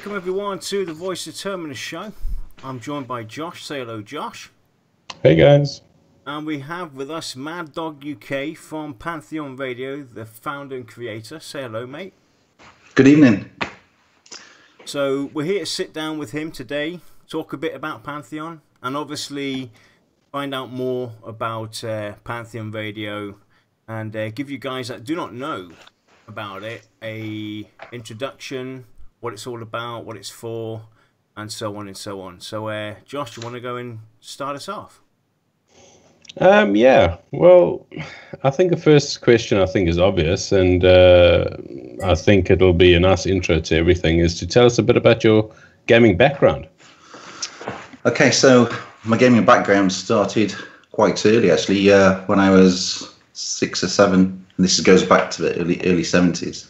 Welcome everyone to the Voice of Terminus show. I'm joined by Josh. Say hello, Josh. Hey guys. And we have with us Mad Dog UK from Pantheon Radio, the founder and creator. Say hello, mate. Good evening. So we're here to sit down with him today, talk a bit about Pantheon, and obviously find out more about Pantheon Radio, and give you guys that do not know about it a introduction, what it's all about, what it's for, and so on and so on. So Josh, you want to go and start us off? Yeah, well, I think the first question is obvious, and I think it'll be a nice intro to everything, is to tell us a bit about your gaming background. Okay, so my gaming background started quite early, actually, when I was 6 or 7. And this goes back to the early 70s.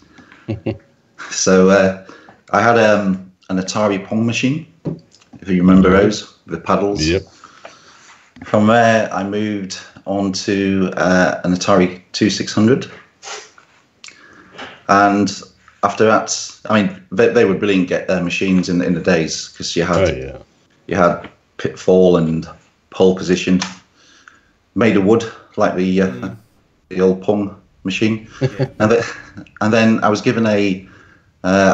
So I had an Atari Pong machine, if you remember those, with the paddles. Yep. From there, I moved on to an Atari 2600. And after that, I mean, they were brilliant machines in the days, because you had Pitfall and Pole Position, made of wood, like the old Pong machine. Yeah. And then I was given a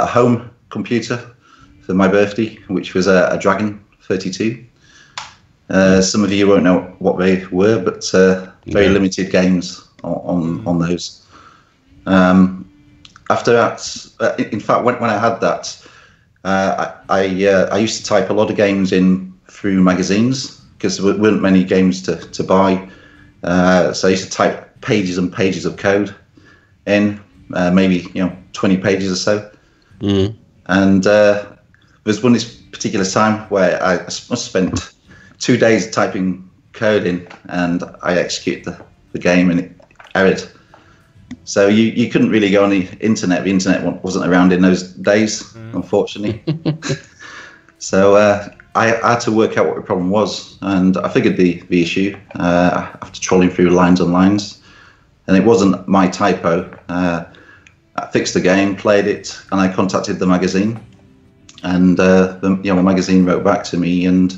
home computer for my birthday, which was a Dragon 32. Some of you won't know what they were, but very limited games on those. After that, in fact, when I had that, I used to type a lot of games in through magazines, because there weren't many games to buy. So I used to type pages and pages of code in, maybe 20 pages or so. And there's one this particular time where I must have spent 2 days typing code in, and I execute the game, and it errored. So you couldn't really go on the internet. The internet wasn't around in those days, unfortunately. So I had to work out what the problem was, and I figured the issue after trolling through lines and lines, and it wasn't my typo. I fixed the game, played it, and I contacted the magazine, and the magazine wrote back to me, and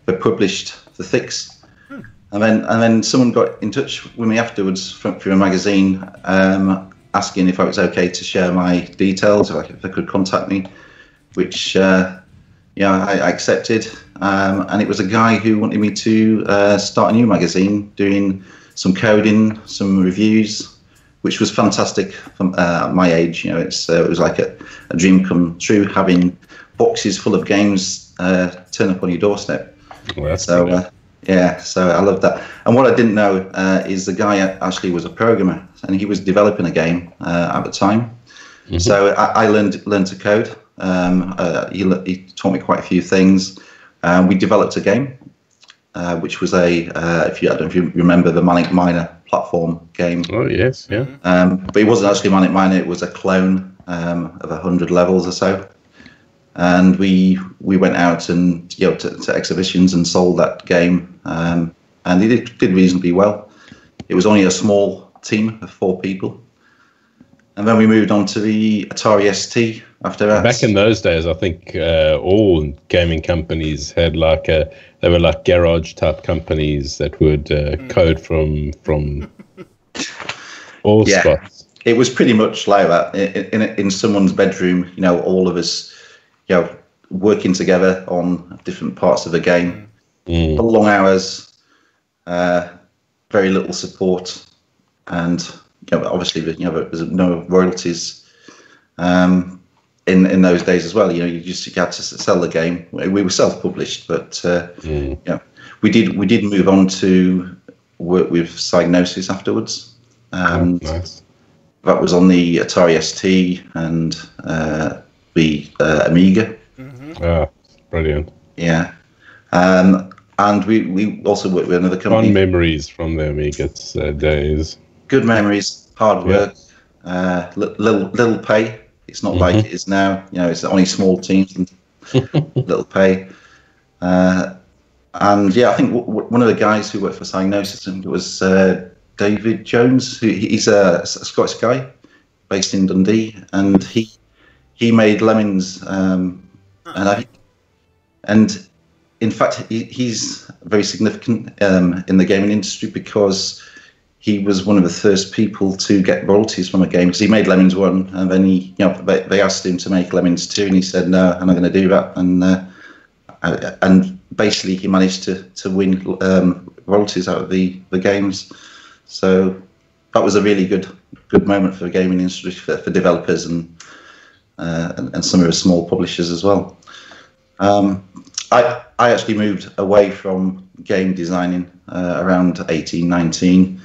they published the fix. And then someone got in touch with me afterwards through a magazine, asking if I was okay to share my details, if they could contact me, which I accepted. And it was a guy who wanted me to start a new magazine, doing some coding, some reviews, which was fantastic from my age. It was like a dream come true, having boxes full of games turn up on your doorstep. Well, so I love that. And what I didn't know is the guy actually was a programmer, and he was developing a game at the time. So I learned to code. He taught me quite a few things. We developed a game, which was I don't know if you remember the Manic Miner platform game. Oh yes, yeah. But it wasn't actually Manic Miner; it was a clone of 100 levels or so. And we went out and to exhibitions and sold that game, and it did reasonably well. It was only a small team of 4 people, and then we moved on to the Atari ST after that. Back in those days, I think all gaming companies had they were like garage type companies that would code from all spots. It was pretty much like that in someone's bedroom. All of us, working together on different parts of the game. Long hours, very little support, and obviously there's no royalties in those days as well. You just had to sell the game. We were self-published, but we did move on to work with Psygnosis afterwards. Nice. That was on the Atari ST and the Amiga. Brilliant. Yeah. And we also worked with another company. Fond memories from the Amiga days. Good memories, hard work, little pay. It's not like it is now. It's only small teams and little pay. And I think one of the guys who worked for Psygnosis was David Jones. He's a Scottish guy based in Dundee, and he made Lemmings And in fact, he's very significant in the gaming industry because he was one of the first people to get royalties from a game, because he made Lemmings 1, and then they asked him to make Lemmings 2, and he said, no, I'm not going to do that. And basically he managed to win royalties out of the games. So that was a really good moment for the gaming industry, for developers and some of the small publishers as well. I actually moved away from game designing around 18, 19,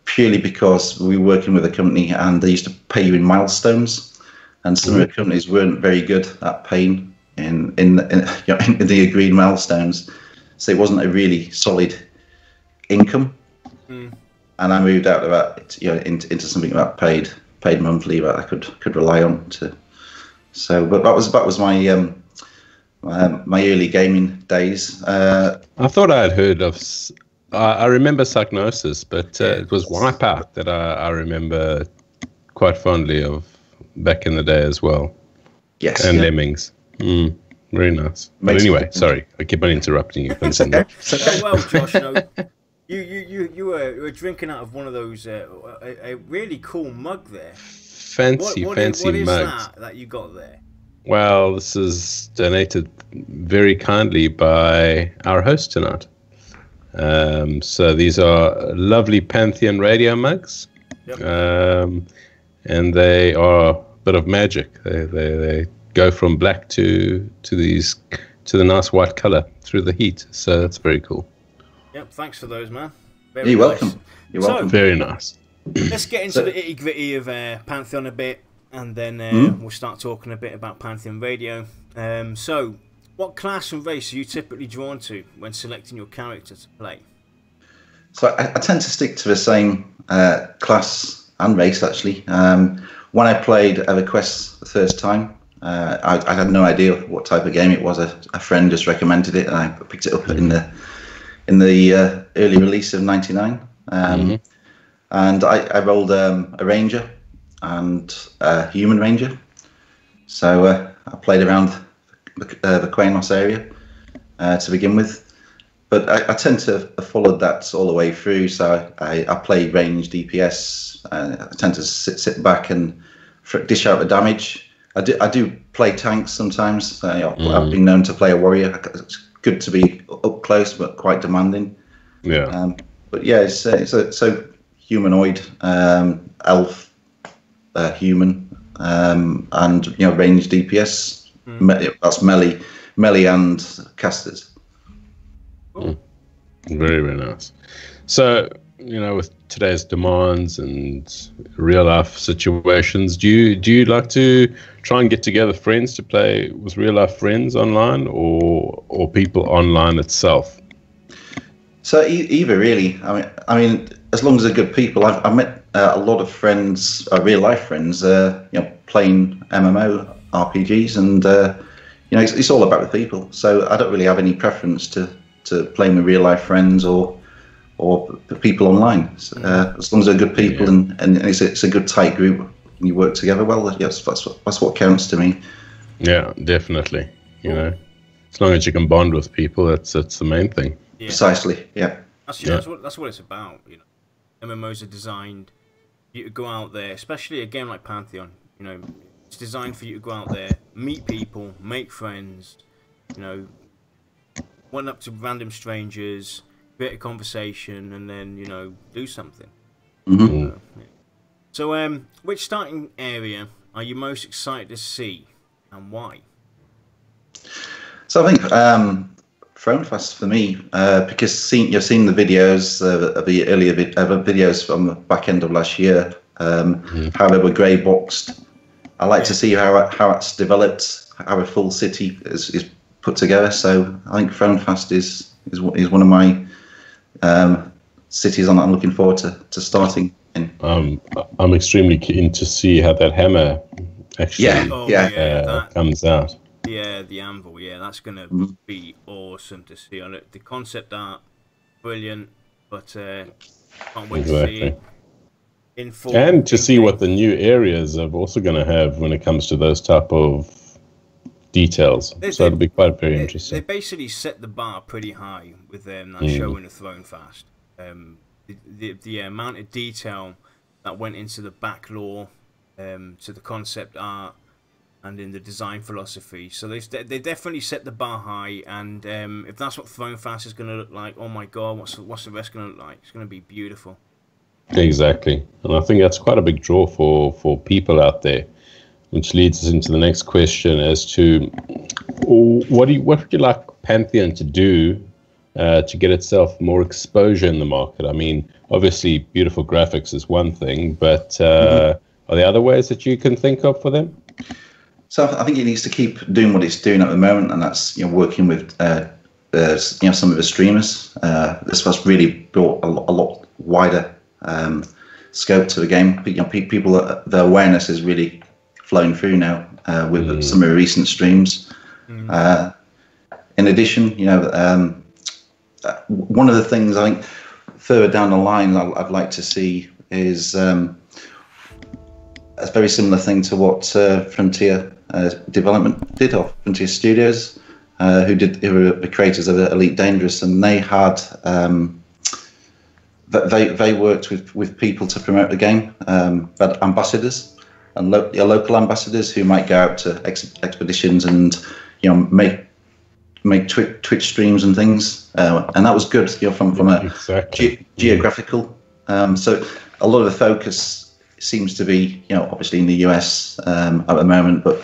purely because we were working with a company and they used to pay you in milestones, and some of the companies weren't very good at paying in the agreed milestones, so it wasn't a really solid income. And I moved out of that, into something that paid monthly that I could rely on to. So, but that was my my early gaming days. I thought I had heard of. I remember Psygnosis, but it was Wipeout that I remember quite fondly of back in the day as well. Yes, and Lemmings. Very nice. But anyway, sorry, I keep on interrupting you. Oh, well, Josh, you were drinking out of one of those a really cool mug there. Fancy What is mugs. that you got there? Well, this is donated very kindly by our host tonight. So these are lovely Pantheon Radio mugs. Yep. And they are a bit of magic. They go from black to the nice white color through the heat. So that's very cool. Yep, thanks for those, man. You're welcome. You're welcome. Very nice. Let's get into the itty gritty of Pantheon a bit, and then we'll start talking a bit about Pantheon Radio. So, what class and race are you typically drawn to when selecting your character to play? So I tend to stick to the same class and race, actually. When I played EverQuest the first time, I had no idea what type of game it was. A friend just recommended it, and I picked it up in the early release of '99. And I rolled a ranger and a human ranger. So I played around the Quanos area to begin with. But I tend to have followed that all the way through. So I play range DPS. I tend to sit back and dish out the damage. I do play tanks sometimes. I've been known to play a warrior. It's good to be up close, but quite demanding. Yeah. But yeah, so humanoid, elf, human, and range DPS. That's melee and casters. Very, very nice. So, with today's demands and real life situations, do you like to try and get together friends to play with real life friends online, or people online itself? So either, really. I mean, as long as they're good people. I've met a lot of friends, real life friends, playing MMORPGs, and it's all about the people. So I don't really have any preference to playing with real life friends or the people online. So, as long as they're good people and it's a good tight group and you work together well, yes, that's what counts to me. Yeah, definitely. As long as you can bond with people, that's the main thing. Yeah. Precisely. Yeah. That's what it's about. MMOs are designed for you to go out there, especially a game like Pantheon. It's designed for you to go out there, meet people, make friends. Went up to random strangers, create a conversation, and then do something. So, which starting area are you most excited to see, and why? So I think Thronefest for me, because you've seen the videos of the earlier videos from the back end of last year, how they were grey boxed. I like to see how it's developed, how a full city is put together. So I think Thronefest is one of my cities I'm looking forward to starting in. I'm extremely keen to see how that hammer actually comes out. Yeah, the anvil. Yeah, that's gonna be awesome to see on it. The concept art, brilliant, but can't wait to see it in full. And to see what the new areas are also going to have when it comes to those type of details. So it'll be quite very interesting. They basically set the bar pretty high with that show in the Throne Fast. The amount of detail that went into the back lore, to the concept art, and in the design philosophy. So they definitely set the bar high, and if that's what Throne Fast is going to look like, oh my god, what's the rest going to look like? It's going to be beautiful. Exactly, and I think that's quite a big draw for people out there, which leads us into the next question as to what would you like Pantheon to do to get itself more exposure in the market? I mean, obviously, beautiful graphics is one thing, but are there other ways that you can think of for them? So I think it needs to keep doing what it's doing at the moment, and that's working with some of the streamers. This was really brought a lot wider scope to the game. People, the awareness is really flowing through now with some of the recent streams. In addition, one of the things I think further down the line I'd like to see is a very similar thing to what Frontier Development did, or Frontier Studios, who were the creators of Elite Dangerous, and they had they worked with people to promote the game, but ambassadors and local ambassadors who might go out to expeditions and make Twitch streams and things, and that was good, from a geographical. So a lot of the focus seems to be, obviously in the US at the moment, but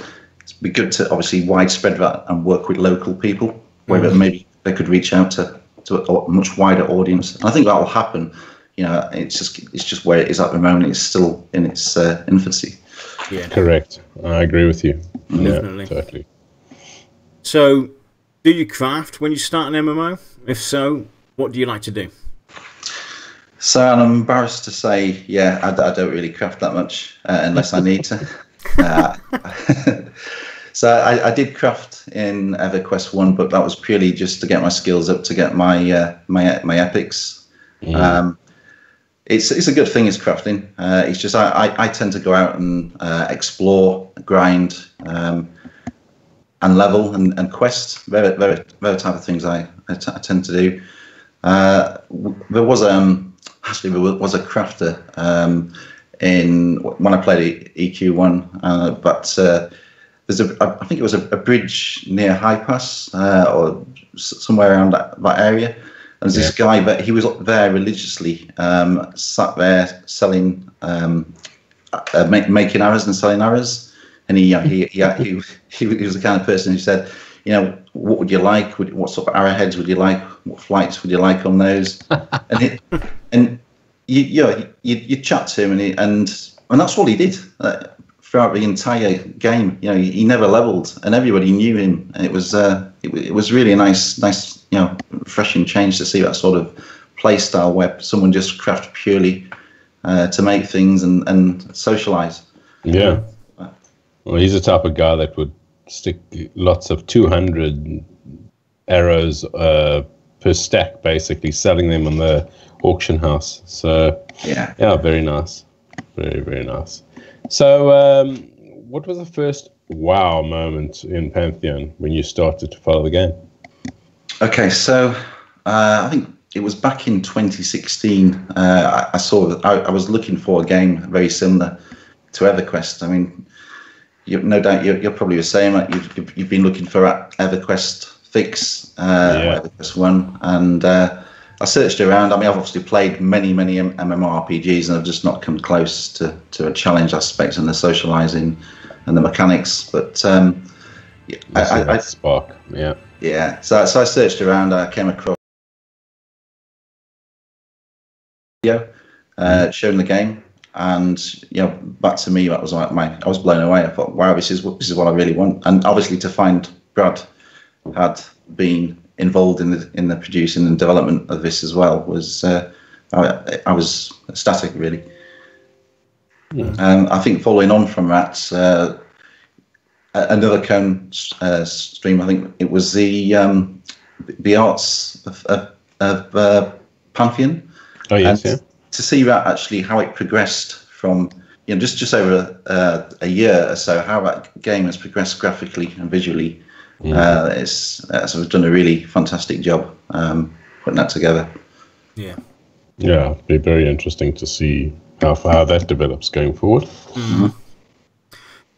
it'd be good to obviously widespread that and work with local people, where maybe they could reach out to a much wider audience. And I think that will happen. It's just where it is at the moment. It's still in its infancy. Yeah, correct. I agree with you. Definitely. Yeah, totally. So, do you craft when you start an MMO? If so, what do you like to do? So I'm embarrassed to say, I don't really craft that much unless I need to. So I did craft in EverQuest 1, but that was purely just to get my skills up, to get my my epics. It's a good thing, is crafting. It's just I tend to go out and explore, grind, and level and quest. Very type of things I tend to do. There was actually there was a crafter when I played EQ1, but there's I think it was a bridge near High Pass or somewhere around that area. And there's this guy, but he was up there religiously, sat there selling, making arrows and selling arrows. And he was the kind of person who said, what would you like? What sort of arrowheads would you like? What flights would you like on those? and you chat to him, and that's all he did throughout the entire game. He never leveled, and everybody knew him. And it was really a nice refreshing change to see that sort of play style where someone just craft purely to make things and socialize. Yeah. Well, he's the type of guy that would stick lots of 200 arrows per stack, basically selling them on the auction house. So yeah, very nice, very, very nice. So what was the first wow moment in Pantheon when you started to follow the game? Okay, so I think it was back in 2016. I was looking for a game very similar to EverQuest. I mean, no doubt you're probably the same. You've been looking for EverQuest fix, EverQuest 1, and I searched around. I mean, I've obviously played many MMORPGs, and I've just not come close to a challenge aspect and the socializing and the mechanics. But I spark, yeah. Yeah, so I searched around. I came across video showing the game, and back to me, that was like I was blown away. I thought, wow, this is what I really want. And obviously, to find Brad had been involved in the producing and development of this as well was I was ecstatic, really. I think following on from that. Another Cone stream, I think it was the arts of Pantheon. Oh yes, and to see that actually how it progressed from just over a year or so, how that game has progressed graphically and visually. So we've done a really fantastic job putting that together. Yeah. Yeah, it'll be very interesting to see how that develops going forward. Mm-hmm.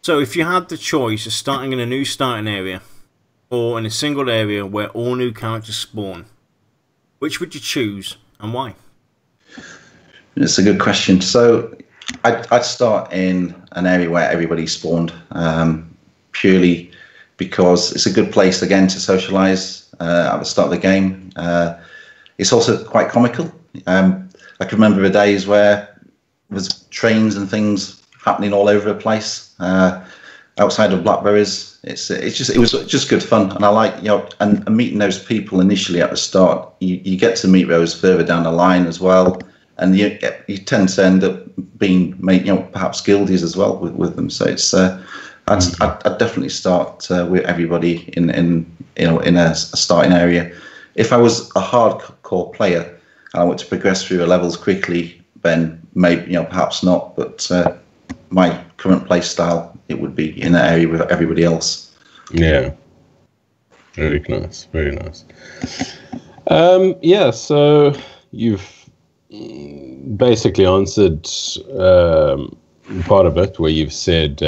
So if you had the choice of starting in a new starting area or in a single area where all new characters spawn, which would you choose and why? It's a good question. So I'd start in an area where everybody spawned, purely because it's a good place, again, to socialise at the start of the game. It's also quite comical. I can remember the days where there was trains and things happening all over the place outside of Blackberries. It was just good fun, and I like and meeting those people initially at the start. You get to meet those further down the line as well, and you tend to end up being perhaps guildies as well with them. So it's I'd definitely start with everybody in a starting area. If I was a hardcore player and I want to progress through the levels quickly, then maybe perhaps not. But my current play style, it would be in that area with everybody else. Yeah, very nice, very nice. So you've basically answered part of it, where you've said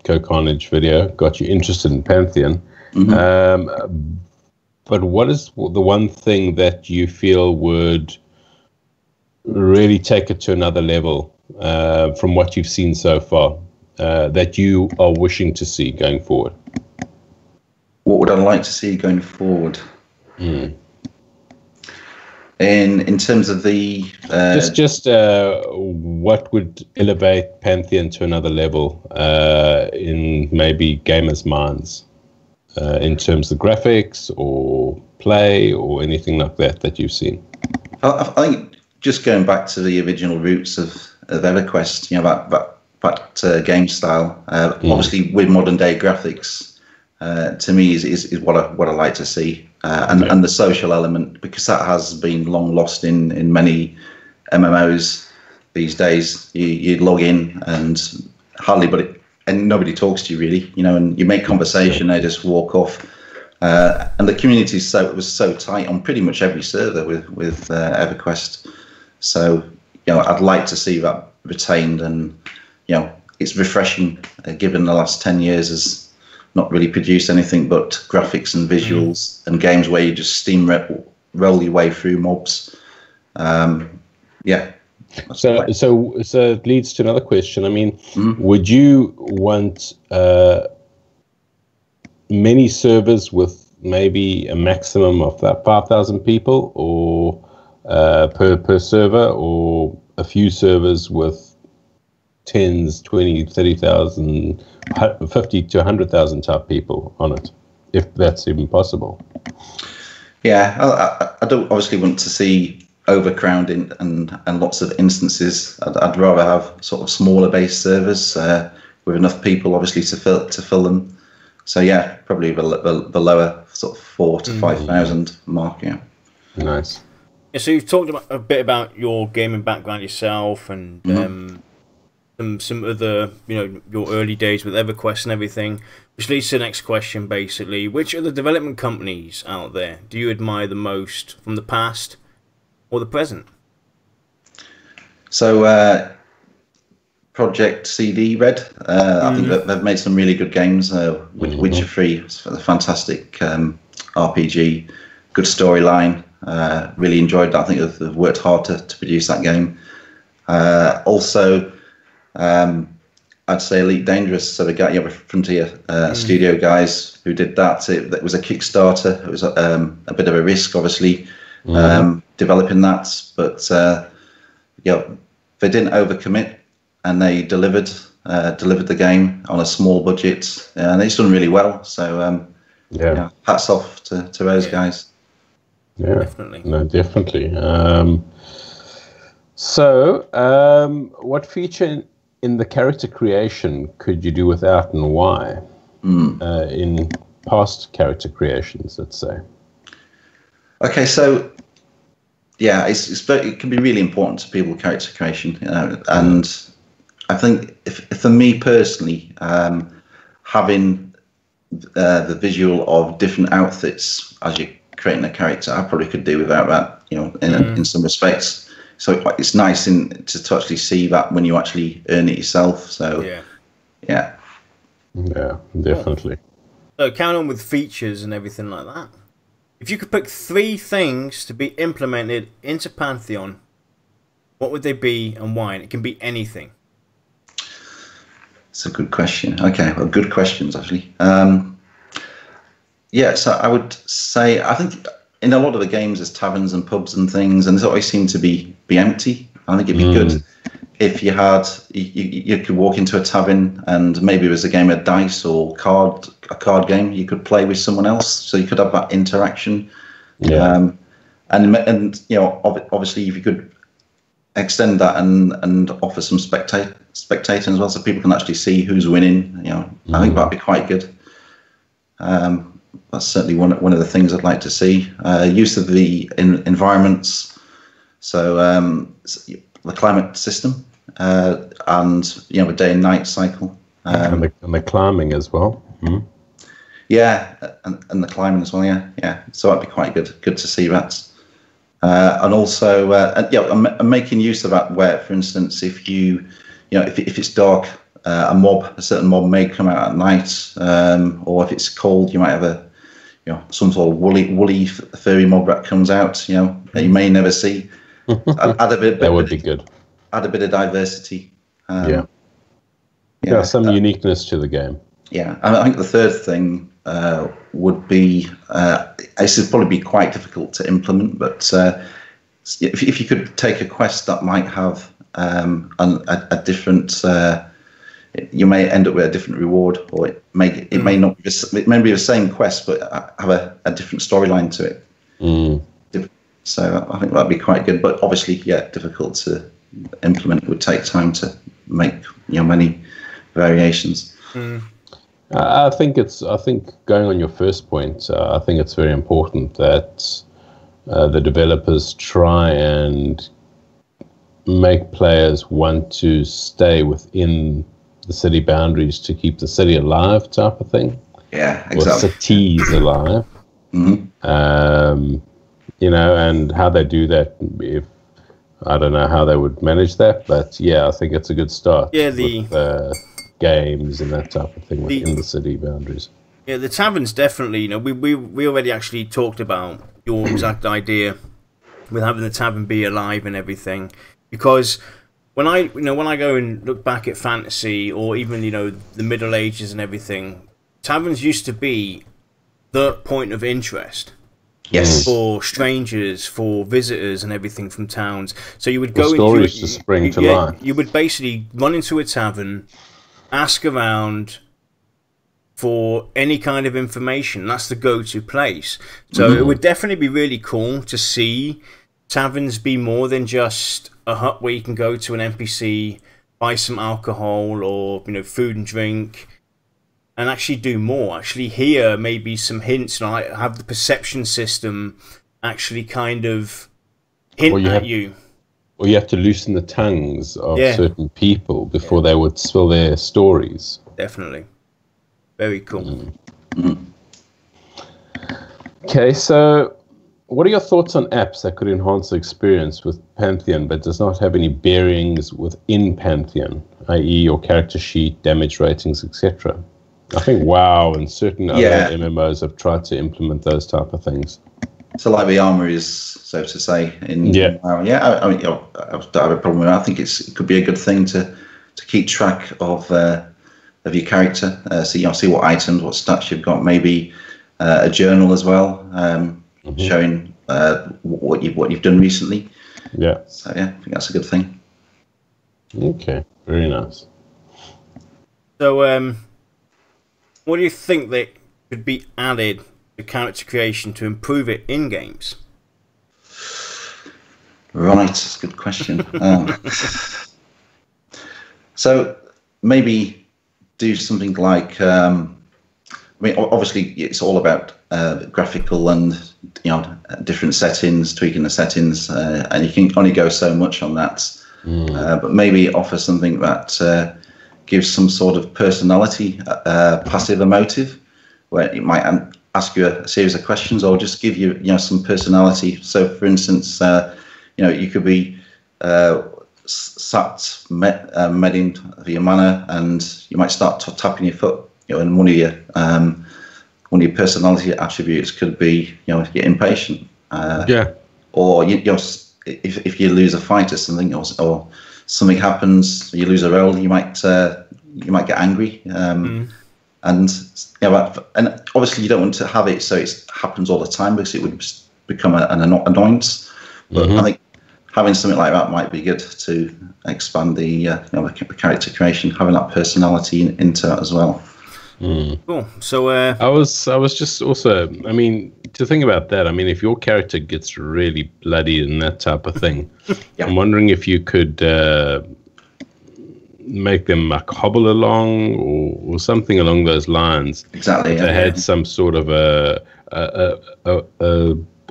Co-Carnage video got you interested in Pantheon. Mm-hmm. But what is the one thing that you feel would really take it to another level from what you've seen so far, that you are wishing to see going forward? What would I like to see going forward? In terms of the just what would elevate Pantheon to another level in maybe gamers' minds, in terms of graphics or play or anything like that you've seen? I think just going back to the original roots of EverQuest, that game style, obviously with modern day graphics, to me is what I like to see, and the social element, because that has been long lost in many MMOs these days. You log in and nobody talks to you really, and you make conversation, they just walk off, and the community was so tight on pretty much every server with EverQuest. So I'd like to see that retained, and it's refreshing, given the last 10 years has not really produced anything but graphics and visuals and games where you just roll your way through mobs. So it leads to another question. I mean, would you want many servers with maybe a maximum of 5,000 people, or per server, or a few servers with 10s, 20, 30,000, 50 to 100,000 type people on it, if that's even possible? Yeah, I don't obviously want to see overcrowding and lots of instances. I'd rather have sort of smaller base servers with enough people, obviously, to fill them. So yeah, probably the lower sort of 4,000 to 5,000 mark. Yeah. Nice. Yeah, so you've talked a bit about your gaming background yourself, and some other, your early days with EverQuest and everything, which leads to the next question, basically. Which other development companies out there do you admire the most from the past or the present? So, Project CD Red, I think they've made some really good games. Witcher 3, it's a fantastic RPG, good storyline. Really enjoyed that. I think they've worked hard to produce that game. Also, I'd say Elite Dangerous. So the guy, Frontier Studio guys who did that. It was a Kickstarter. It was a bit of a risk, obviously, developing that. But they didn't overcommit, and they delivered the game on a small budget, and it's done really well. So hats off to those guys. Yeah, definitely. No, definitely. What feature in the character creation could you do without, and why? In past character creations, let's say. Okay, so it can be really important to people, character creation, and I think if for me personally, having the visual of different outfits as you're creating a character, I probably could do without that, in some respects. So it's nice to actually see that when you actually earn it yourself. So yeah, definitely. So count on with features and everything like that. If you could pick 3 things to be implemented into Pantheon, what would they be and why? And it can be anything. It's a good question. Okay, well, good questions actually. So I would say, I think in a lot of the games there's taverns and pubs and things, and they always seem to be empty. I think it'd be good if you had you could walk into a tavern and maybe it was a game of dice or a card game you could play with someone else, so you could have that interaction. And obviously if you could extend that and offer some spectators as well, so people can actually see who's winning. I think that'd be quite good. That's certainly one of the things I'd like to see. Use of the environments, so the climate system, and the day and night cycle, and the climbing as well. Yeah, and the climbing as well. Yeah. So that'd be quite good to see that. And also, I'm making use of that where, for instance, if if it's dark, a certain mob may come out at night, or if it's cold, you might have some sort of woolly furry mob that comes out, that you may never see. Add a bit. That would be good. Add a bit of diversity. Some uniqueness to the game. Yeah, I think the third thing would be, this would probably be quite difficult to implement, but if you could take a quest that might have a different, you may end up with a different reward, or it may not be it may be the same quest, but have a different storyline to it. So I think that'd be quite good, but obviously, difficult to implement. It would take time to make many variations. I think going on your first point, I think it's very important that the developers try and make players want to stay within the city boundaries to keep the city alive, type of thing. Yeah, exactly. Or cities alive. And how they do that, I don't know how they would manage that, but I think it's a good start. Yeah, with games and that type of thing within the city boundaries. Yeah, the taverns definitely. We already actually talked about your exact idea with having the tavern be alive and everything, because when I go and look back at fantasy or even the Middle Ages and everything, taverns used to be the point of interest. Yes. For strangers, for visitors, and everything from towns. So you would go stories to spring to life. You would basically run into a tavern, ask around for any kind of information. That's the go-to place. So it would definitely be really cool to see taverns be more than just a hut where you can go to an NPC, buy some alcohol or food and drink, and actually do more. Actually hear maybe some hints, like have the perception system actually kind of hint at you. Or you have to loosen the tongues of certain people before they would spill their stories. Definitely. Very cool. Okay, so what are your thoughts on apps that could enhance the experience with Pantheon but does not have any bearings within Pantheon, i.e. your character sheet, damage ratings, etc.? I think WoW and certain other MMOs have tried to implement those type of things. So like the armor is, so to say, in WoW. I mean, I don't have a problem with it. I think it could be a good thing to keep track of your character. See what items, what stats you've got. Maybe a journal as well, showing what you've done recently. Yeah. So I think that's a good thing. Okay, very nice. So what do you think that could be added to character creation to improve it in games? Right, that's a good question. So maybe do something like, obviously it's all about graphical and different settings, tweaking the settings, and you can only go so much on that. but maybe offer something that gives some sort of personality, passive emotive, where it might ask you a series of questions or just give you, some personality. So, for instance, you could be sat medding for your mana, and you might start tapping your foot. And one of your personality attributes could be, you're impatient. Or if you lose a fight or something, or something happens, you lose a roll, you might get angry. And obviously you don't want to have it so it happens all the time, because it would become an annoyance. But I think having something like that might be good to expand the character creation, having that personality into that as well. Cool. So I was just also, to think about that, if your character gets really bloody and that type of thing, I'm wondering if you could make them like hobble along or something along those lines. Exactly. They had some sort of a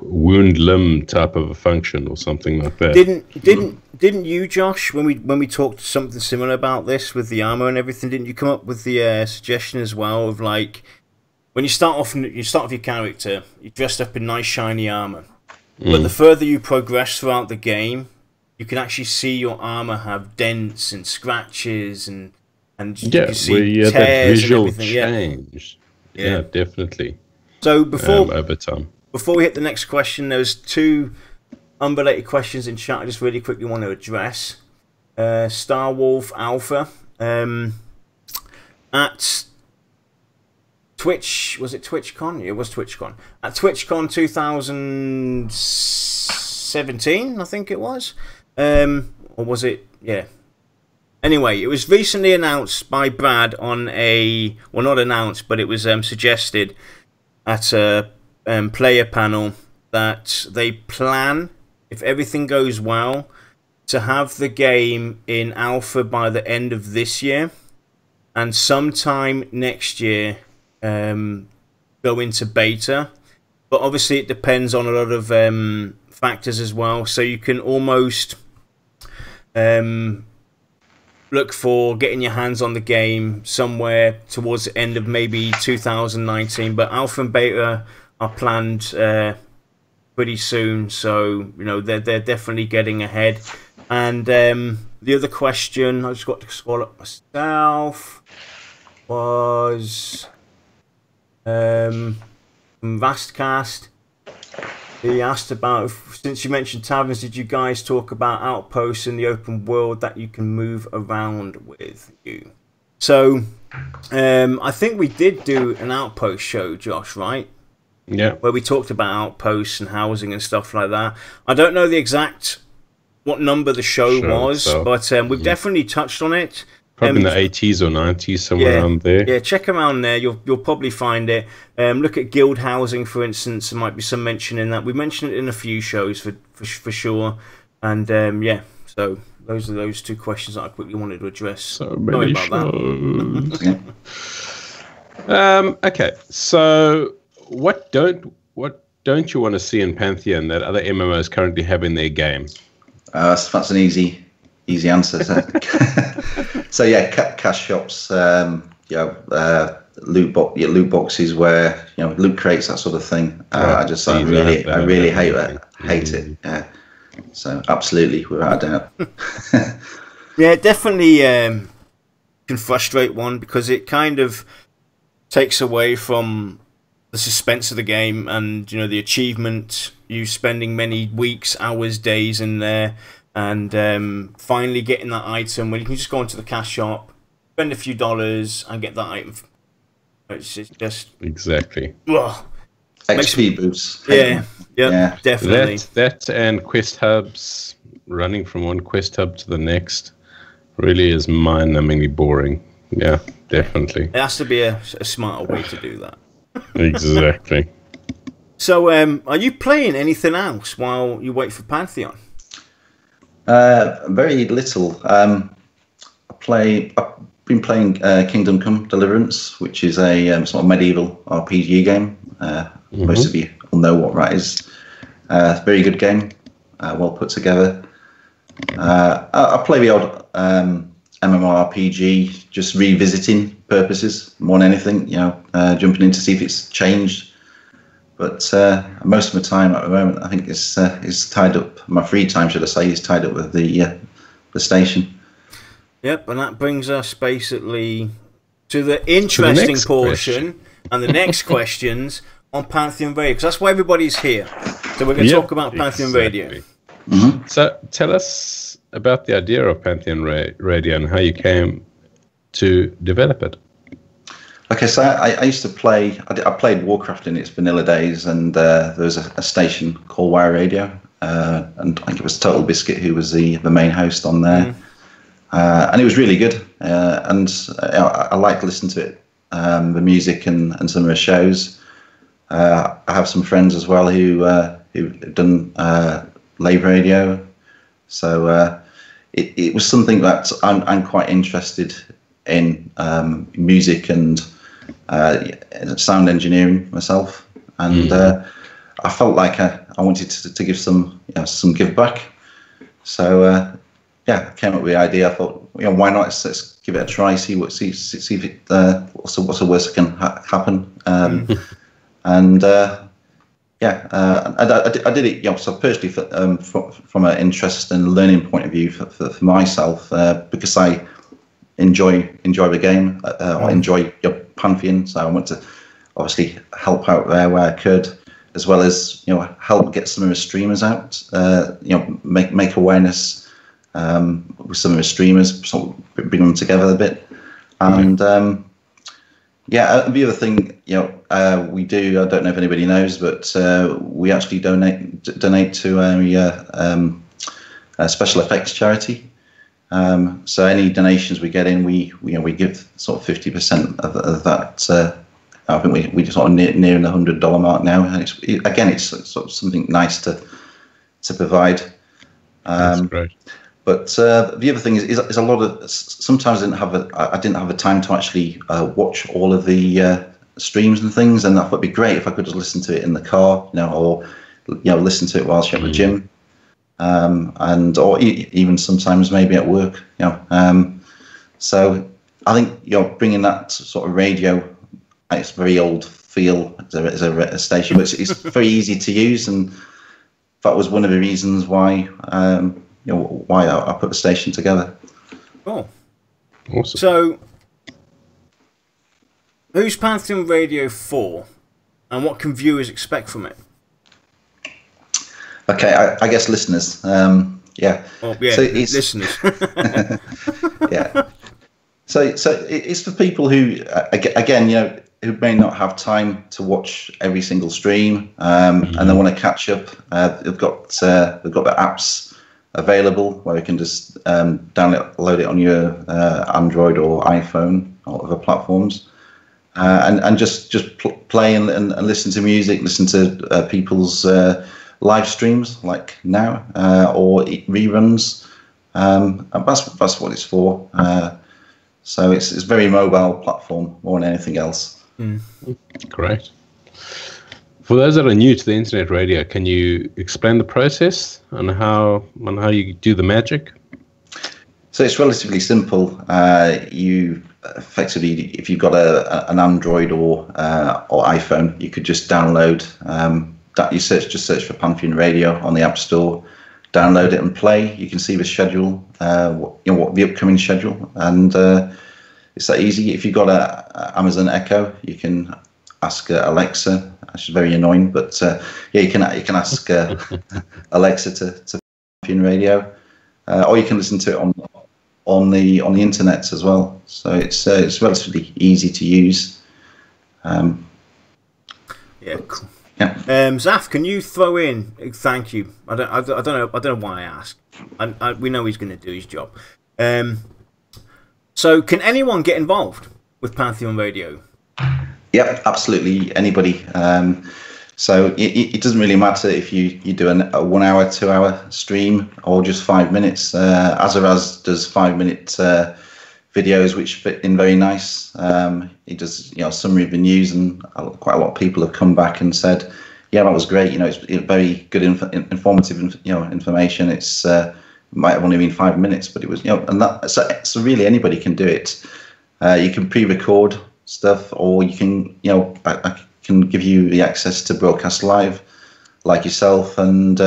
wound limb type of a function or something like that. Didn't you, Josh, when we talked something similar about this with the armor and everything, didn't you come up with the suggestion as well of, like, when you start off with your character, you're dressed up in nice shiny armor, but the further you progress throughout the game, you can actually see your armor have dents and scratches and you can see tears that visual and everything. Change. Yeah, definitely. So over time. Before we hit the next question, there's two unrelated questions in chat I just really quickly want to address. Star Wolf Alpha at Twitch, was it TwitchCon? It was TwitchCon. At TwitchCon 2017, I think it was. Or was it? Yeah. Anyway, it was recently announced by Brad on well, not announced, but it was suggested at a player panel that they plan, if everything goes well, to have the game in alpha by the end of this year, and sometime next year go into beta. But obviously it depends on a lot of factors as well, so you can almost look for getting your hands on the game somewhere towards the end of maybe 2019, but alpha and beta are planned pretty soon, so they're definitely getting ahead. And the other question I just got to scroll up myself was from Vastcast. He asked about, since you mentioned taverns, did you guys talk about outposts in the open world that you can move around with you? So I think we did do an outpost show, Josh, right? Yeah. Where we talked about outposts and housing and stuff like that. I don't know the exact what number the show was, but we've definitely touched on it. Probably in the 80s or 90s, somewhere around there. Yeah, check around there. You'll probably find it. Look at guild housing, for instance. There might be some mention in that. We mentioned it in a few shows for sure. And yeah, so those are those two questions that I quickly wanted to address. So many shows. Okay, so what don't you want to see in Pantheon that other MMOs currently have in their game? That's an easy answer. So yeah, cash shops, loot boxes where loot crates, that sort of thing. I really hate it. Yeah. So absolutely, without a doubt. Yeah, it definitely can frustrate one because it kind of takes away from the suspense of the game and the achievement. You spending many weeks, hours, days in there. And finally getting that item when you can just go into the cash shop, spend a few dollars, and get that item. It's just exactly. Ugh. XP boosts. Yeah, definitely. That and quest hubs, running from one quest hub to the next, really is mind-numbingly boring. Yeah, definitely. It has to be a smarter way to do that. Exactly. So, are you playing anything else while you wait for Pantheon? Very little. I've been playing Kingdom Come Deliverance, which is a sort of medieval RPG game. Most of you will know what that is. Very good game, well put together. I play the odd MMORPG, just revisiting purposes more than anything. Jumping in to see if it's changed. But most of my time at the moment, I think is tied up. My free time, should I say, is tied up with the station. Yep, and that brings us basically to the interesting portion and the next questions on Pantheon Radio, because that's why everybody's here. So we're going to talk about Pantheon Radio. Mm-hmm. So tell us about the idea of Pantheon Radio and how you came to develop it. Okay, so I used to play. I played Warcraft in its vanilla days, and there was a station called Wire Radio, and I think it was Total Biscuit who was the main host on there, and it was really good, and I liked listening to it, the music and some of the shows. I have some friends as well who've done Lave Radio, so it was something that I'm quite interested in, music and sound engineering myself, and I felt like I wanted to give some give back. So I came up with the idea. I thought, why not? Let's give it a try. See if it what's the worst that can happen. And I did it. So personally, from an interest and learning point of view for myself, because I enjoy the game. I enjoy your Pantheon, so I want to obviously help out there where I could, as well as help get some of the streamers out. Make awareness with some of the streamers, sort of bring them together a bit. And the other thing we do, I don't know if anybody knows, but we actually donate to a special effects charity. So any donations we get in, we give sort of 50% of that. I think we sort of nearing the $100 mark now, and it's sort of something nice to provide. That's great. But the other thing is a lot of, sometimes I didn't have the time to actually watch all of the streams and things, and I thought it'd be great if I could just listen to it in the car, or listen to it whilst you're at the gym. Or even sometimes maybe at work, So I think bringing that sort of radio, it's very old feel as a station, but it's very easy to use, and that was one of the reasons why why I put the station together. Oh, awesome! So, who's Pantheon Radio for, and what can viewers expect from it? Okay, I guess listeners. Oh, yeah, so it's, listeners. Yeah. So it's for people who, again, who may not have time to watch every single stream, and they want to catch up. They've got the apps available where you can just download it on your Android or iPhone or other platforms, and just play and listen to music, listen to people's live streams like now, or reruns. And that's what it's for. So it's a very mobile platform more than anything else. Great. For those that are new to the internet radio, can you explain the process and how you do the magic? So it's relatively simple. You effectively, if you've got an Android or iPhone, you could just download. You just search for Pantheon Radio on the App Store, download it and play. You can see the schedule, what the upcoming schedule, and it's that easy. If you've got a Amazon Echo, you can ask Alexa. Which is very annoying, but you can ask Alexa to Pantheon Radio, or you can listen to it on the internet as well. So it's relatively easy to use. Yeah, cool. Yeah. Zaf, can you throw in? Thank you. I don't know why I asked. We know he's going to do his job. So, can anyone get involved with Pantheon Radio? Yep, absolutely. Anybody. So it doesn't really matter if you do a 1 hour, 2 hour stream or just 5 minutes. Azaraz does 5 minute videos which fit in very nice. He does summary of the news, and quite a lot of people have come back and said, yeah, that was great. It's very good informative information. It's might have only been 5 minutes, but it was, and that, so really anybody can do it. You can pre-record stuff, or you can, I can give you the access to broadcast live, like yourself and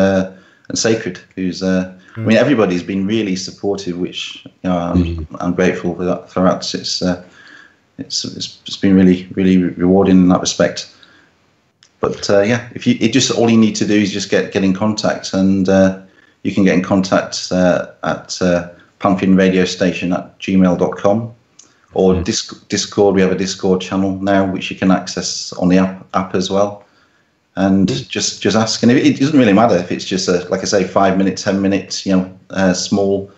Sacred, who's, I mean, everybody's been really supportive, which I'm grateful for that throughout. It's been really, really rewarding in that respect. But if all you need to do is just get in contact, and you can get in contact at Pantheon Radio Station at gmail.com, or Discord. We have a Discord channel now which you can access on the app as well. And just ask, and it doesn't really matter if it's just like I say, 5 minutes, 10 minutes, small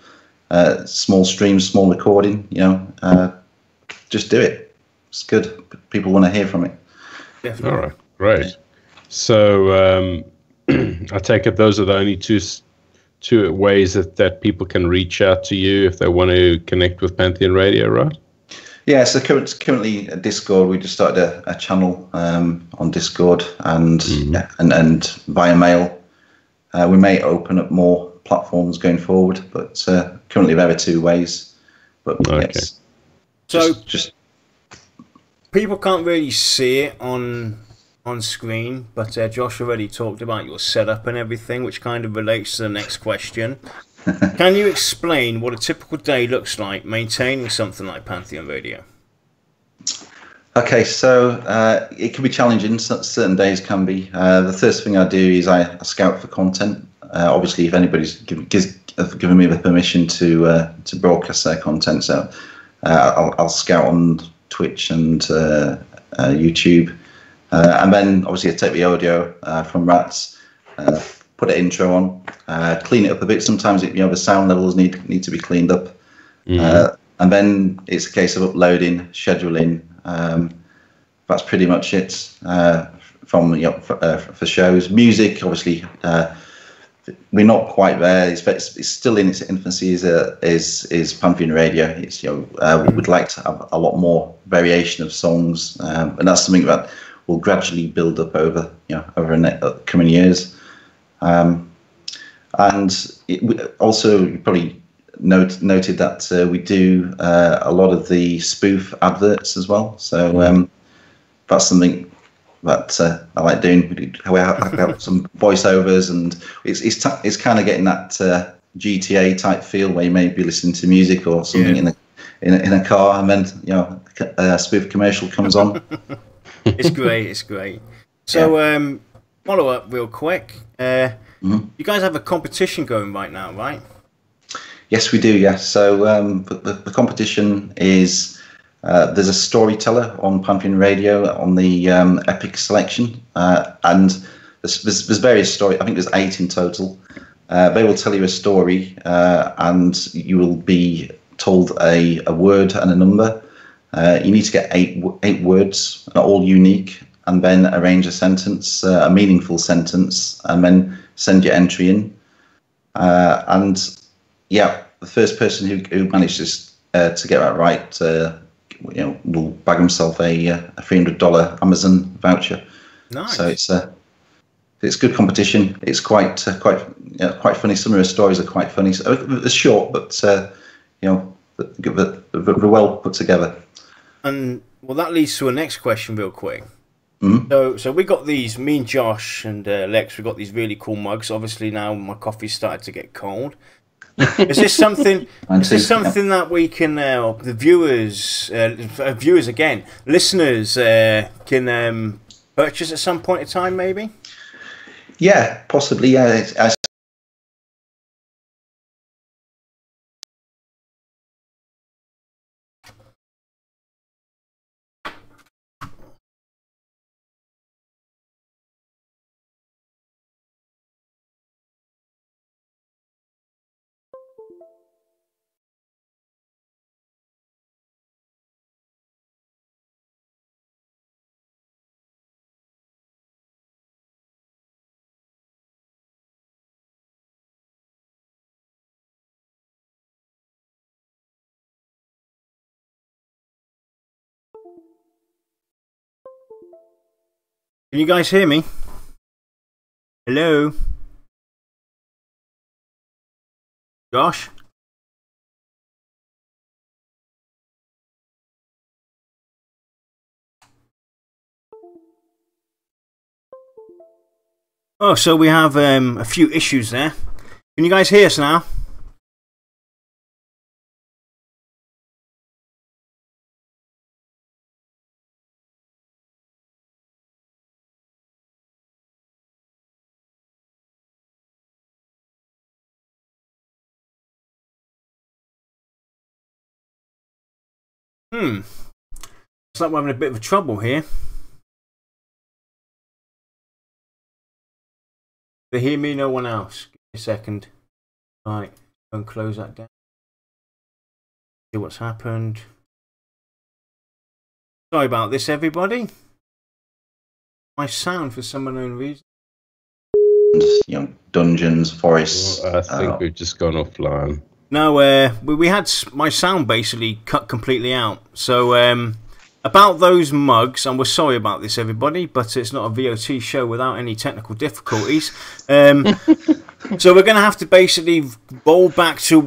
stream, small recording, just do it. It's good. People want to hear from it. Definitely. All right, great. So I take it those are the only two ways that people can reach out to you if they want to connect with Pantheon Radio, right? Yeah, so currently at Discord, we just started a channel on Discord, and via mail. We may open up more platforms going forward, but currently there are 2 ways. But okay. Yes, So just people can't really see it on screen, but Josh already talked about your setup and everything, which kind of relates to the next question. Can you explain what a typical day looks like maintaining something like Pantheon Radio? Okay, so it can be challenging. Certain days can be. The first thing I do is I scout for content. Obviously, if anybody's given me the permission to broadcast their content, so I'll scout on Twitch and YouTube, and then obviously I take the audio from Rats. Put an intro on, clean it up a bit. Sometimes the sound levels need to be cleaned up, and then it's a case of uploading, scheduling. That's pretty much it for shows. Music, obviously, we're not quite there. It's still in its infancy. Is Pantheon Radio? It's we'd like to have a lot more variation of songs, and that's something that will gradually build up over the coming years. And also, you probably noted that we do a lot of the spoof adverts as well. So that's something that I like doing. I have some voiceovers, and it's kind of getting that GTA type feel where you may be listening to music or something in a car, and then a spoof commercial comes on. It's great. So follow up real quick. You guys have a competition going right now, right? Yes, we do. Yes. So the competition is there's a storyteller on Pantheon Radio on the Epic selection, and there's various stories. I think there's 8 in total. They will tell you a story, and you will be told a word and a number. You need to get eight words, all unique, and then arrange a sentence, a meaningful sentence, and then send your entry in. The first person who manages to get that right, will bag himself a $300 Amazon voucher. Nice. So it's good competition. It's quite funny. Some of the stories are quite funny. So they're short, but they're well put together. And well, that leads to a next question, real quick. Mm-hmm. So we got these. Me and Josh and Lex, we got these really cool mugs. Obviously now my coffee's started to get cold. Is this something? That we can the viewers again, listeners can purchase at some point in time, maybe? Yeah, possibly. Yeah, Can you guys hear me? Hello? Josh? Oh, so we have a few issues there. Can you guys hear us now? Looks like we're having a bit of trouble here. They hear me, no one else. Give me a second. Right, go and close that down. See what's happened. Sorry about this, everybody. My sound, for some unknown reason. You know, dungeons, forests. Well, I think we've just gone offline. No, we had my sound basically cut completely out. So, about those mugs, and we're sorry about this, everybody, but it's not a VOT show without any technical difficulties. So we're going to have to basically roll back to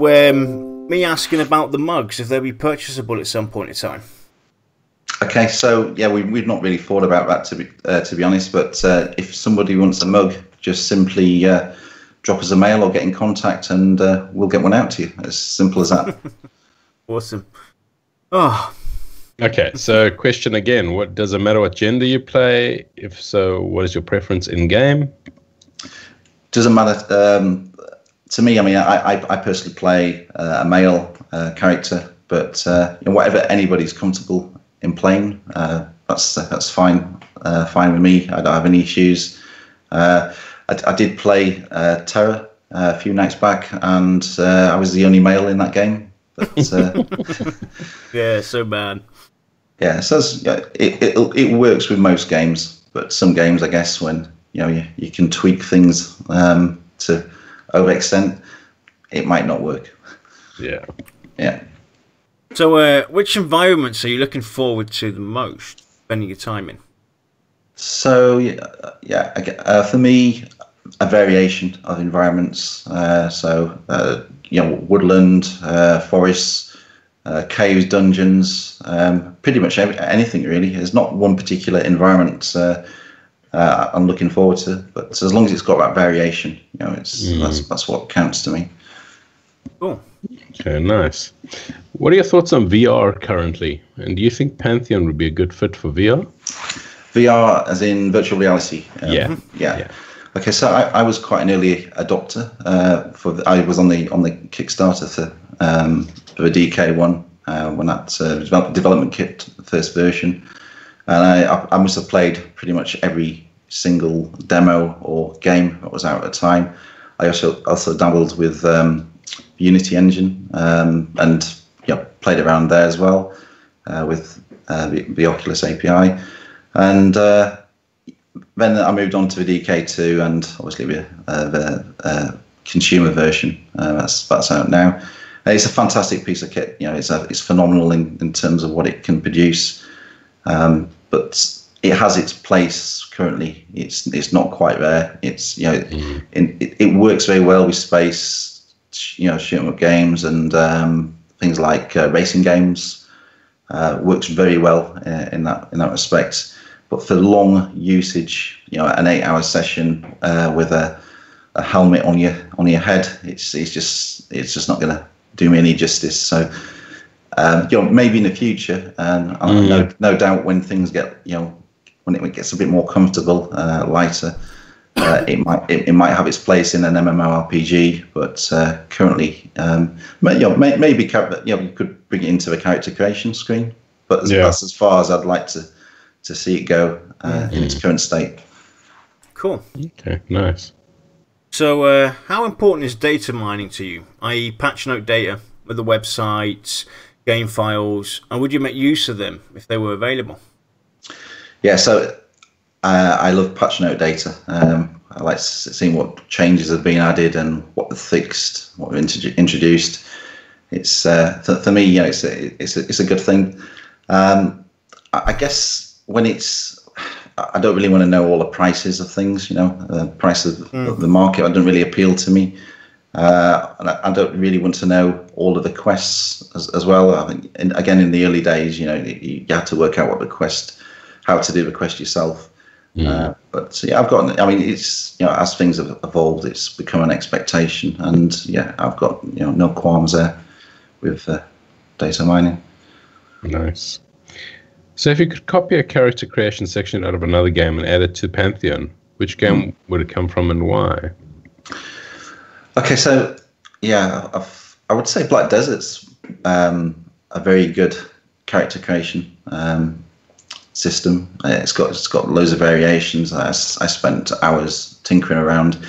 me asking about the mugs, if they'll be purchasable at some point in time. Okay, so yeah, we've not really thought about that to be honest. But if somebody wants a mug, just simply drop us a mail or get in contact, and we'll get one out to you. As simple as that. Awesome. Oh. Okay, so question again: what does it matter what gender you play? If so, what is your preference in game? Doesn't matter to me. I mean, I personally play a male character, but you know, whatever anybody's comfortable in playing, that's fine. Fine with me. I don't have any issues. I did play Terra a few nights back, and I was the only male in that game. But, yeah, so bad. Yeah, so it works with most games, but some games, I guess, when you can tweak things to overextent, it might not work. Yeah. Yeah. So, which environments are you looking forward to the most, spending your time in? So, for me, a variation of environments. Woodland, forests, caves, dungeons, pretty much anything really. There's not one particular environment I'm looking forward to, but as long as it's got that variation, that's what counts to me. Cool. Okay, nice. What are your thoughts on VR currently? And do you think Pantheon would be a good fit for VR? VR, as in virtual reality. Yeah. Okay, so I was quite an early adopter. I was on the Kickstarter for the DK1 when that development kit, the first version, and I must have played pretty much every single demo or game that was out at the time. I also dabbled with Unity engine and played around there as well with the Oculus API, and then I moved on to the DK2 and obviously the consumer version that's out now. It's a fantastic piece of kit. It's phenomenal in terms of what it can produce, but it has its place currently. It's not quite there. It works very well with space, shooting up games and things like racing games. Works very well in that respect. But for long usage, an 8-hour session with a helmet on your head, it's just not going to do me any justice. So, maybe in the future, and no doubt when things get, when it gets a bit more comfortable, lighter, it might have its place in an MMORPG. But currently, maybe you could bring it into the character creation screen. But that's as far as I'd like to see it go in its current state. Cool. Okay, nice. So, how important is data mining to you? I.e., patch note data with the websites, game files, and would you make use of them if they were available? Yeah, so I love patch note data. I like seeing what changes have been added and what were fixed, what were introduced. It's for me, it's a good thing. I guess when I don't really want to know all the prices of things. The price of the market don't really appeal to me. And I don't really want to know all of the quests as well. I think, again, in the early days, you had to work out how to do the quest yourself. But yeah, it's as things have evolved, it's become an expectation, and yeah, I've got no qualms there with data mining. Nice. So if you could copy a character creation section out of another game and add it to Pantheon, which game would it come from and why? Okay, so yeah, I would say Black Desert's a very good character creation system. It's got loads of variations. I spent hours tinkering around,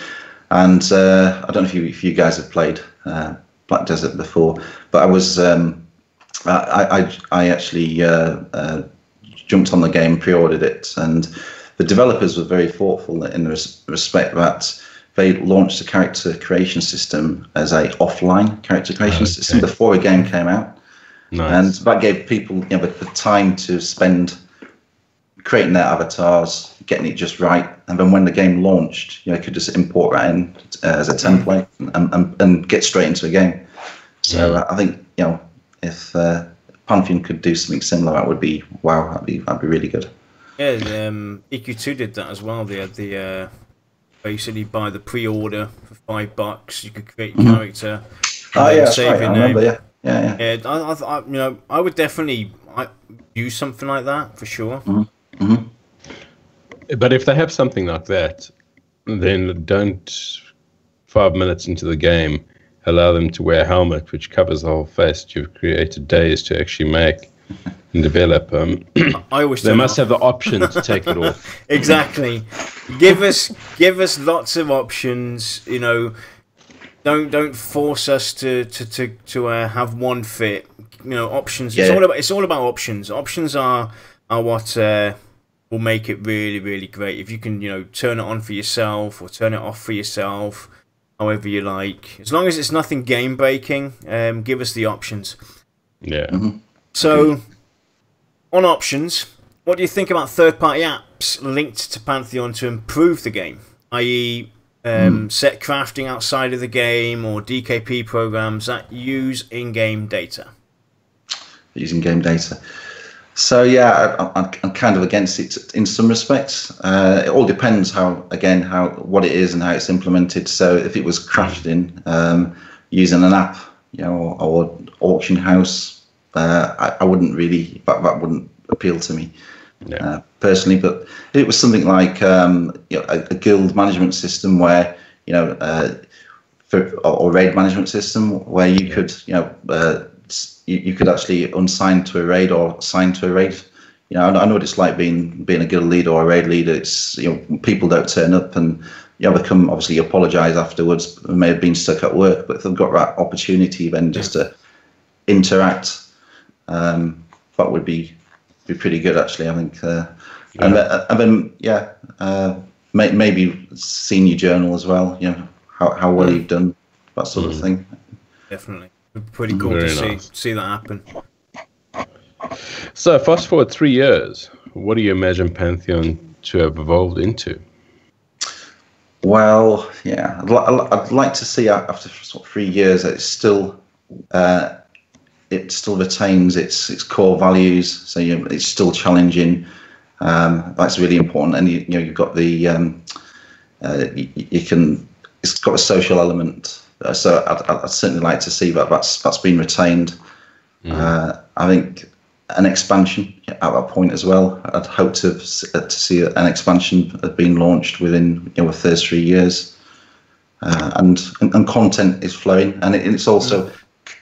and I don't know if you guys have played Black Desert before, but I was I actually jumped on the game, pre-ordered it, and the developers were very thoughtful in the respect that they launched the character creation system as a offline character creation system before a game came out. Nice. And that gave people the time to spend creating their avatars, getting it just right, and then when the game launched, you could just import that in as a template and get straight into a game. So I think if Pantheon could do something similar, that would be wow. That'd be really good. Yeah, EQ2 did that as well. They had the basically buy the pre-order for $5. You could create your character. Oh yeah, that's right. I remember. Yeah. I would definitely use something like that for sure. But if they have something like that, then don't 5 minutes into the game allow them to wear a helmet which covers the whole face that you've created days to actually make and develop. I always they must have the option to take it off. Exactly. Give us lots of options. Don't force us to have one fit. Options. Yeah. It's all about options. Options are what will make it really, really great. If you can turn it on for yourself or turn it off for yourself, however you like. As long as it's nothing game breaking, give us the options. Yeah. So, on options, what do you think about third-party apps linked to Pantheon to improve the game? I.e., set crafting outside of the game or DKP programs that use in-game data? Using game data. So yeah, I'm kind of against it in some respects. It all depends what it is and how it's implemented. So if it was crafted in using an app, or auction house, I wouldn't really that wouldn't appeal to me personally. But if it was something like a guild management system where or raid management system where you could you could actually unsign to a raid or sign to a raid. I know what it's like being a guild leader or a raid leader. It's people don't turn up and they come obviously apologise afterwards. They may have been stuck at work, but if they've got that opportunity then just to interact, that would be pretty good actually. I think, and then maybe senior journal as well. How well you've done, that sort of thing. Definitely. Pretty cool to see that happen. So, fast forward 3 years, what do you imagine Pantheon to have evolved into? Well, yeah, I'd like to see after 3 years that it still retains its core values. So it's still challenging. That's really important, and you've got the it's got a social element. So I'd certainly like to see that's been retained. I think an expansion at that point as well. I'd hope to see an expansion being launched within the first 3 years, and content is flowing, and it's also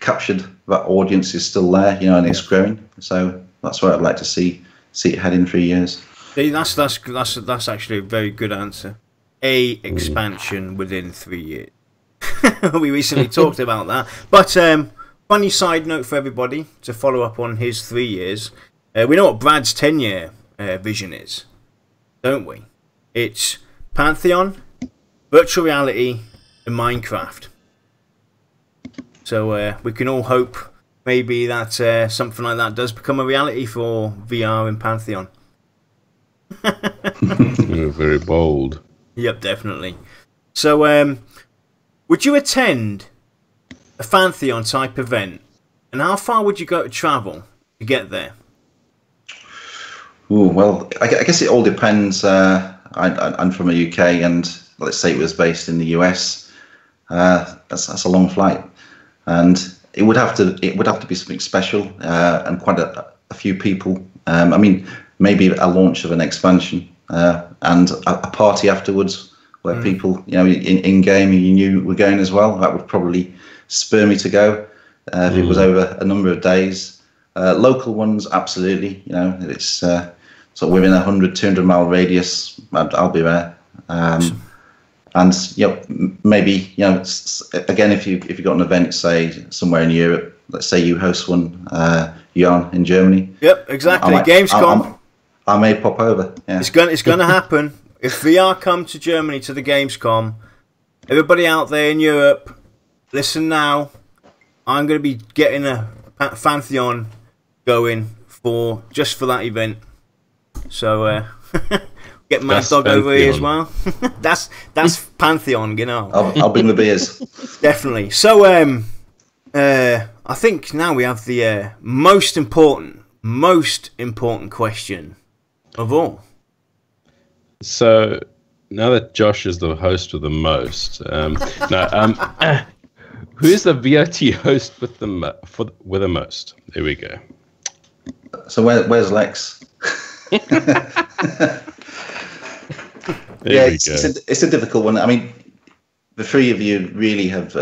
captured. That audience is still there, and it's growing. So that's where I'd like to see it head in 3 years. See, that's actually a very good answer. Expansion within 3 years. We recently talked about that. But funny side note for everybody to follow up on his 3 years. We know what Brad's 10-year vision is, don't we? It's Pantheon, virtual reality, and Minecraft. So we can all hope maybe that something like that does become a reality for VR and Pantheon. You're very bold. Yep, definitely. So would you attend a Pantheon type event, and how far would you go to travel to get there? Ooh, well, I guess it all depends. I'm from the UK, and let's say it was based in the US. That's a long flight, and it would have to be something special, and quite a few people. I mean, maybe a launch of an expansion, and a party afterwards where people, in game you knew were going as well. That would probably spur me to go if it was over a number of days. Local ones, absolutely. It's sort of within 100-200 mile radius. I'll be there. And maybe again, if you've got an event, say somewhere in Europe, let's say you host one, Jan, in Germany. Yep, exactly. Gamescom. I may pop over. Yeah. It's going to happen. If VR come to Germany to the Gamescom, everybody out there in Europe, listen now. I'm going to be getting a Pantheon going just for that event. So get Mad Dog over here as well. that's Pantheon, I'll bring the beers. Definitely. So I think now we have the most important question of all. So now that Josh is the host of the most, who's the VOT host with the most? There we go. So where's Lex? It's a difficult one. I mean, the three of you really have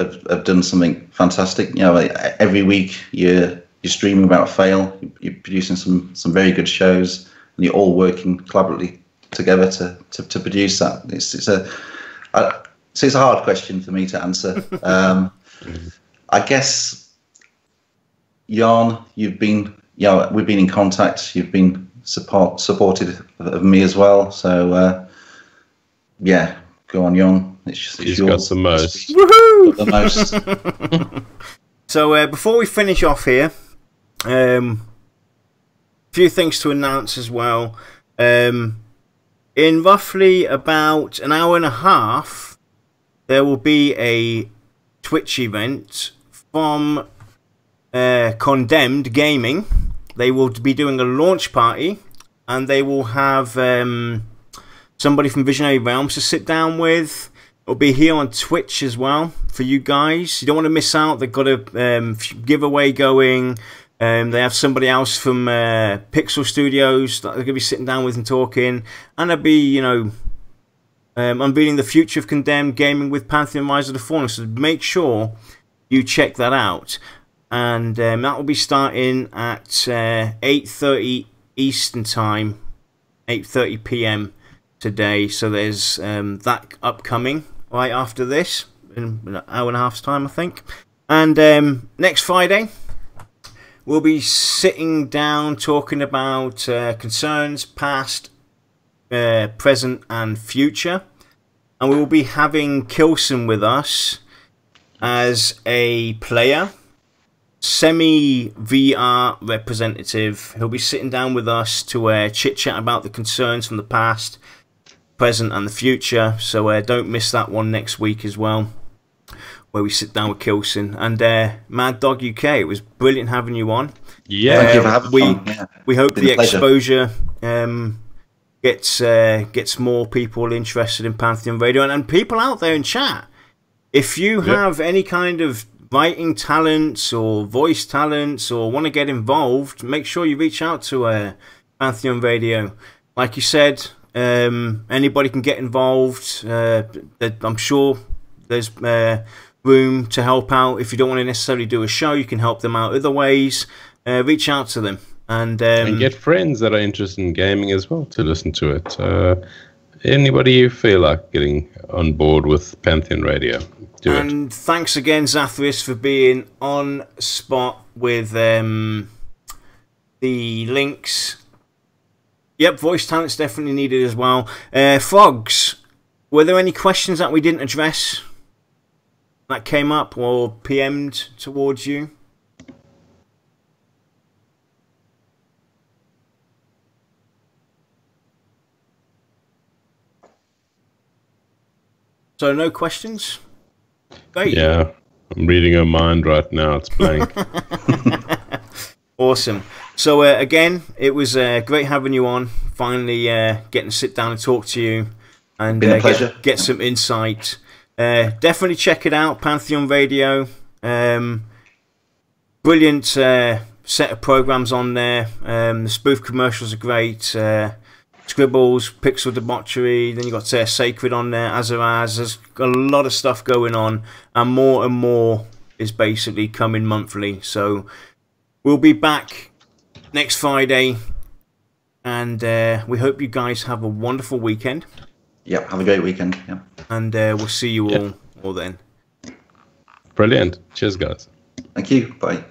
done something fantastic. Every week you're streaming without fail. You're producing some very good shows, and you're all working collaboratively together to produce that. It's a hard question for me to answer. I guess, Jan, we've been in contact. You've been supportive of me as well. So go on, Jan. He's got the most. Woohoo! The most. So before we finish off here, a few things to announce as well. In roughly about an hour and a half, there will be a Twitch event from Condemned Gaming. They will be doing a launch party, and they will have somebody from Visionary Realms to sit down with. It'll be here on Twitch as well for you guys. You don't want to miss out. They've got a giveaway going. They have somebody else from Pixel Studios that they're going to be sitting down with and talking. And they'll be, unveiling the future of Condemned Gaming with Pantheon Rise of the Fallen. So make sure you check that out. And that will be starting at 8:30 Eastern Time, 8:30 PM today. So there's that upcoming right after this, in an hour and a half's time, I think. And next Friday, we'll be sitting down talking about concerns past, present, and future. And we will be having Kilson with us as a player, semi-VR representative. He'll be sitting down with us to chit-chat about the concerns from the past, present, and the future. So don't miss that one next week as well, where we sit down with Kilson. And Mad Dog UK, it was brilliant having you on. Yeah, thank you for having me. We hope the exposure gets more people interested in Pantheon Radio, and people out there in chat. If you have any kind of writing talents or voice talents or want to get involved, make sure you reach out to Pantheon Radio. Like you said, anybody can get involved. I'm sure there's room to help out. If you don't want to necessarily do a show, you can help them out other ways. Reach out to them. And get friends that are interested in gaming as well to listen to it. Anybody you feel like getting on board with Pantheon Radio, do it. And thanks again, Zathris, for being on spot with the links. Yep, voice talent's definitely needed as well. Frogs, were there any questions that we didn't address that came up or PM'd towards you? So no questions? Great. Yeah, I'm reading her mind right now. It's blank. Awesome. So again, it was great having you on. Finally getting to sit down and talk to you and Been a pleasure. Get some insight. Definitely check it out, Pantheon Radio. Brilliant set of programs on there. The spoof commercials are great. Scribbles, Pixel Debauchery, then you got Sacred on there, Azaraz. There's a lot of stuff going on, and more is basically coming monthly. So we'll be back next Friday, and we hope you guys have a wonderful weekend. Yep, have a great weekend. Yep. And we'll see you all then. Brilliant. Cheers, guys. Thank you. Bye.